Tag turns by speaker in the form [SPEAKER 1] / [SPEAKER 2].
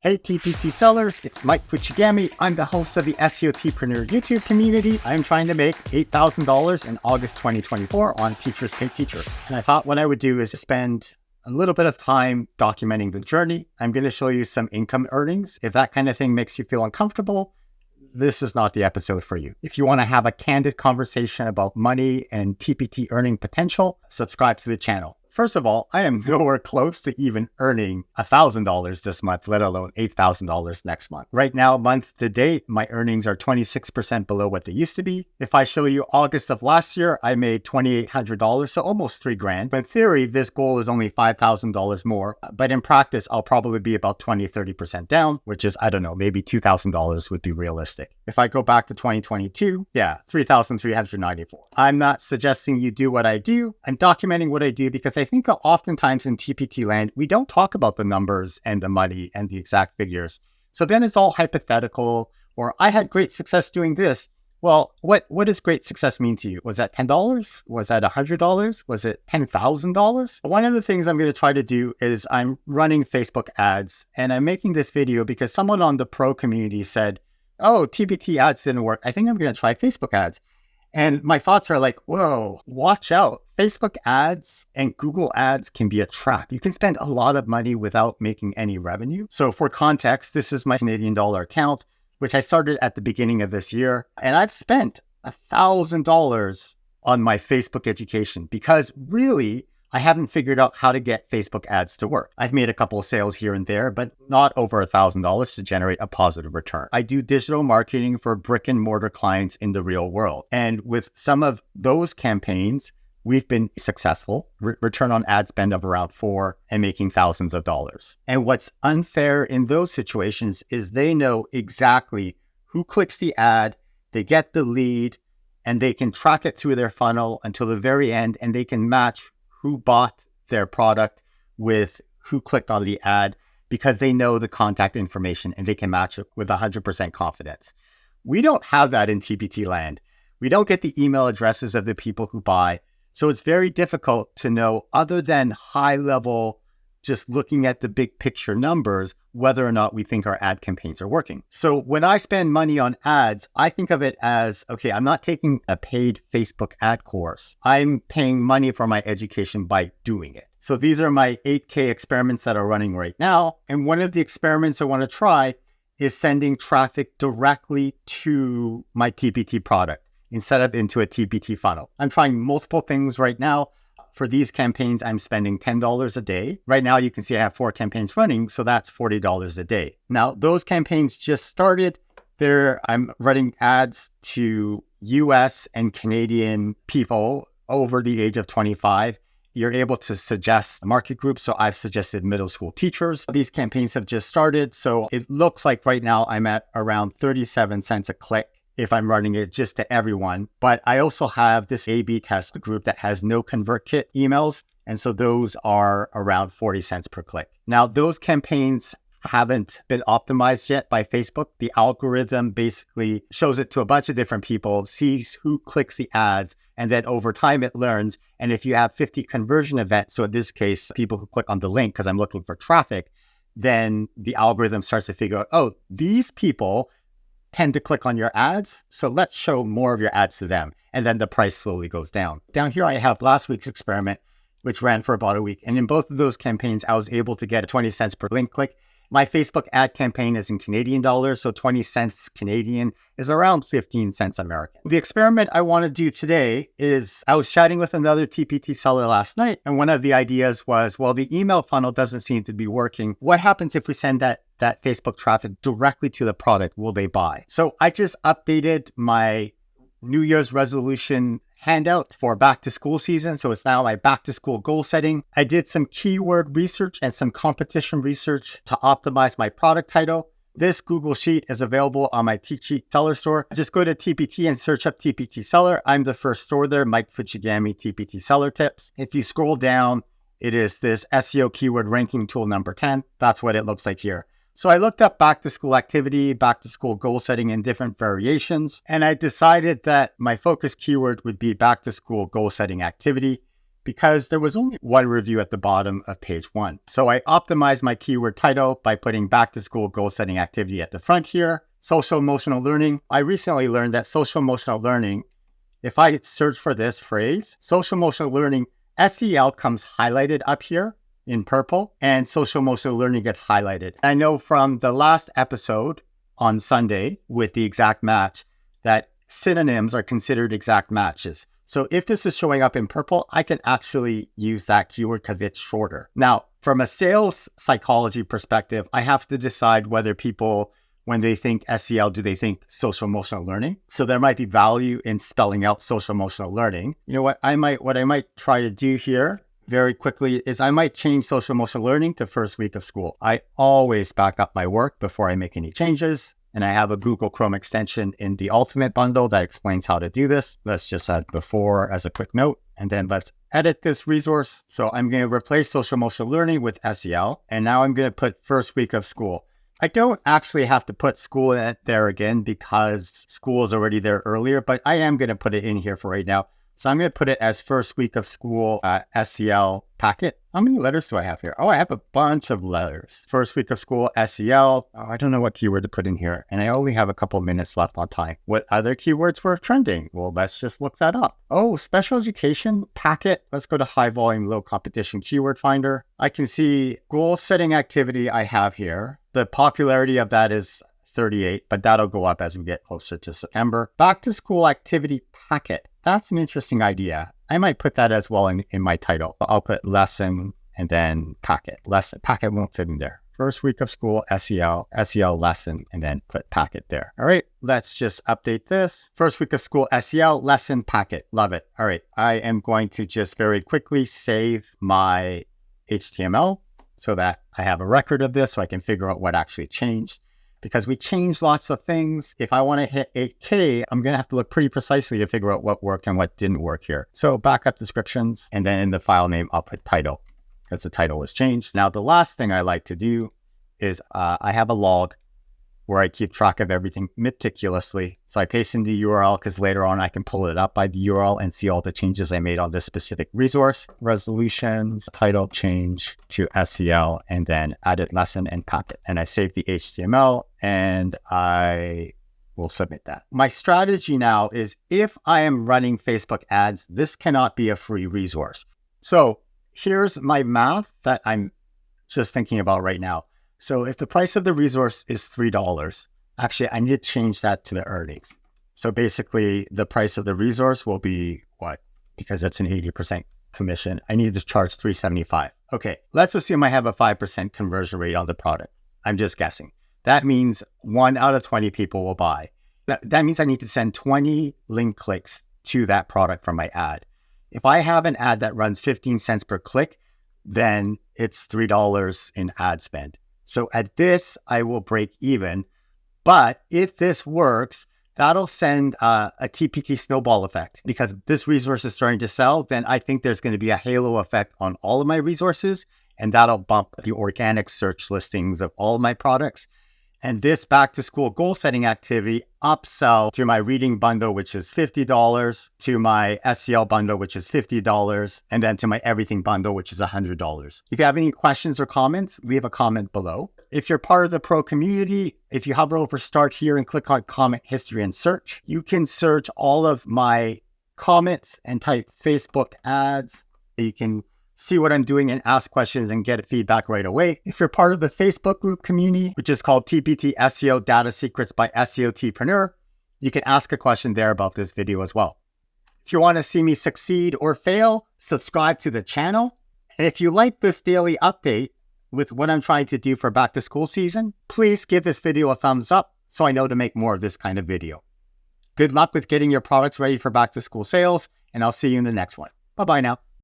[SPEAKER 1] Hey TPT sellers, it's Mike Fujigami. I'm the host of the SEOTpreneur YouTube community. I'm trying to make $8,000 in August 2024 on Teachers Pay Teachers. And I thought what I would do is spend a little bit of time documenting the journey. I'm going to show you some income earnings. If that kind of thing makes you feel uncomfortable, this is not the episode for you. If you want to have a candid conversation about money and TPT earning potential, subscribe to the channel. First of all, I am nowhere close to even earning $1,000 this month, let alone $8,000 next month. Right now, month to date, my earnings are 26% below what they used to be. If I show you August of last year, I made $2,800, so almost $3,000. But in theory, this goal is only $5,000 more. But in practice, I'll probably be about 20-30% down, which is, I don't know, maybe $2,000 would be realistic. If I go back to 2022, $3,394. I'm not suggesting you do what I do. I'm documenting what I do because I think oftentimes in TPT land, we don't talk about the numbers and the money and the exact figures. So then it's all hypothetical, or I had great success doing this. Well, what does great success mean to you? Was that $10? Was that $100? Was it $10,000? One of the things I'm going to try to do is I'm running Facebook ads, and I'm making this video because someone on the pro community said, oh, TPT ads didn't work. I think I'm going to try Facebook ads. And my thoughts are like, whoa, watch out. Facebook ads and Google ads can be a trap. You can spend a lot of money without making any revenue. So for context, this is my Canadian dollar account, which I started at the beginning of this year. And I've spent $1,000 on my Facebook education because really, I haven't figured out how to get Facebook ads to work. I've made a couple of sales here and there, but not over $1,000 to generate a positive return. I do digital marketing for brick and mortar clients in the real world. And with some of those campaigns, we've been successful, return on ad spend of around 4 and making thousands of dollars. And what's unfair in those situations is they know exactly who clicks the ad, they get the lead, and they can track it through their funnel until the very end, and they can match who bought their product with who clicked on the ad because they know the contact information and they can match it with 100% confidence. We don't have that in TPT land. We don't get the email addresses of the people who buy. So it's very difficult to know, other than high level, just looking at the big picture numbers, whether or not we think our ad campaigns are working. So when I spend money on ads, I think of it as, okay, I'm not taking a paid Facebook ad course. I'm paying money for my education by doing it. So these are my 8K experiments that are running right now. And one of the experiments I want to try is sending traffic directly to my TPT product instead of into a TPT funnel. I'm trying multiple things right now. For these campaigns, I'm spending $10 a day. Right now, you can see I have 4 campaigns running, so that's $40 a day. Now, those campaigns just started. I'm running ads to US and Canadian people over the age of 25. You're able to suggest market groups, so I've suggested middle school teachers. These campaigns have just started, so it looks like right now I'm at around 37 cents a click if I'm running it just to everyone. But I also have this A/B test group that has no ConvertKit emails. And so those are around 40 cents per click. Now, those campaigns haven't been optimized yet by Facebook. The algorithm basically shows it to a bunch of different people, sees who clicks the ads, and then over time it learns. And if you have 50 conversion events, so in this case, people who click on the link because I'm looking for traffic, then the algorithm starts to figure out, oh, these people tend to click on your ads, so let's show more of your ads to them. And then the price slowly goes down. Down here, I have last week's experiment, which ran for about a week. And in both of those campaigns, I was able to get 20 cents per link click. My Facebook ad campaign is in Canadian dollars, so 20 cents Canadian is around 15 cents American. The experiment I want to do today is, I was chatting with another TPT seller last night, and one of the ideas was, well, the email funnel doesn't seem to be working. What happens if we send that Facebook traffic directly to the product? Will they buy? So I just updated my New Year's resolution handout for back to school season. So it's now my back to school goal setting. I did some keyword research and some competition research to optimize my product title. This Google Sheet is available on my T-Sheet seller store. Just go to TPT and search up TPT seller. I'm the first store there, Mike Fujigami, TPT seller tips. If you scroll down, it is this SEO keyword ranking tool number 10. That's what it looks like here. So I looked up back to school activity, back to school goal setting in different variations, and I decided that my focus keyword would be back to school goal setting activity because there was only one review at the bottom of page 1. So I optimized my keyword title by putting back to school goal setting activity at the front here. Social emotional learning. I recently learned that social emotional learning, if I search for this phrase, social emotional learning, SEL comes highlighted up here in purple, and social emotional learning gets highlighted. I know from the last episode on Sunday with the exact match that synonyms are considered exact matches. So if this is showing up in purple, I can actually use that keyword because it's shorter. Now, from a sales psychology perspective, I have to decide whether people, when they think SEL, do they think social emotional learning? So there might be value in spelling out social emotional learning. You know what I might try to do here very quickly is I might change social emotional learning to first week of school. I always back up my work before I make any changes. And I have a Google Chrome extension in the Ultimate bundle that explains how to do this. Let's just add before as a quick note. And then let's edit this resource. So I'm going to replace social emotional learning with SEL. And now I'm going to put first week of school. I don't actually have to put school in there again because school is already there earlier, but I am going to put it in here for right now. So I'm going to put it as first week of school SEL packet. How many letters do I have here? Oh, I have a bunch of letters. First week of school SEL. Oh, I don't know what keyword to put in here. And I only have a couple minutes left on time. What other keywords were trending? Well, let's just look that up. Oh, special education packet. Let's go to high volume, low competition keyword finder. I can see goal setting activity I have here. The popularity of that is 38, but that'll go up as we get closer to September. Back to school activity packet. That's an interesting idea. I might put that as well in my title. I'll put lesson and then packet. Lesson, packet won't fit in there. First week of school, SEL lesson, and then put packet there. All right, let's just update this. First week of school, SEL lesson packet. Love it. All right, I am going to just very quickly save my HTML so that I have a record of this so I can figure out what actually changed. Because we changed lots of things. If I want to hit 8K, I'm going to have to look pretty precisely to figure out what worked and what didn't work here. So backup descriptions, and then in the file name, I'll put title because the title was changed. Now, the last thing I like to do is I have a log where I keep track of everything meticulously. So I paste in the URL because later on I can pull it up by the URL and see all the changes I made on this specific resource. Resolutions, title change to SEL, and then added lesson and packet. And I save the HTML and I will submit that. My strategy now is if I am running Facebook ads, this cannot be a free resource. So here's my math that I'm just thinking about right now. So if the price of the resource is $3, actually, I need to change that to the earnings. So basically, the price of the resource will be what? Because it's an 80% commission. I need to charge $3.75. Okay, let's assume I have a 5% conversion rate on the product. I'm just guessing. That means 1 out of 20 people will buy. That means I need to send 20 link clicks to that product from my ad. If I have an ad that runs 15 cents per click, then it's $3 in ad spend. So at this, I will break even. But if this works, that'll send a TPT snowball effect because this resource is starting to sell. Then I think there's going to be a halo effect on all of my resources, and that'll bump the organic search listings of all of my products. And this back to school goal setting activity upsell to my reading bundle, which is $50, to my SEL bundle, which is $50, and then to my everything bundle, which is $100. If you have any questions or comments, leave a comment below. If you're part of the pro community, if you hover over start here and click on comment history and search, you can search all of my comments and type Facebook ads. You can see what I'm doing and ask questions and get feedback right away. If you're part of the Facebook group community, which is called TPT SEO Data Secrets by SEOTpreneur, you can ask a question there about this video as well. If you want to see me succeed or fail, subscribe to the channel. And if you like this daily update with what I'm trying to do for back to school season, please give this video a thumbs up so I know to make more of this kind of video. Good luck with getting your products ready for back to school sales, and I'll see you in the next one. Bye-bye now.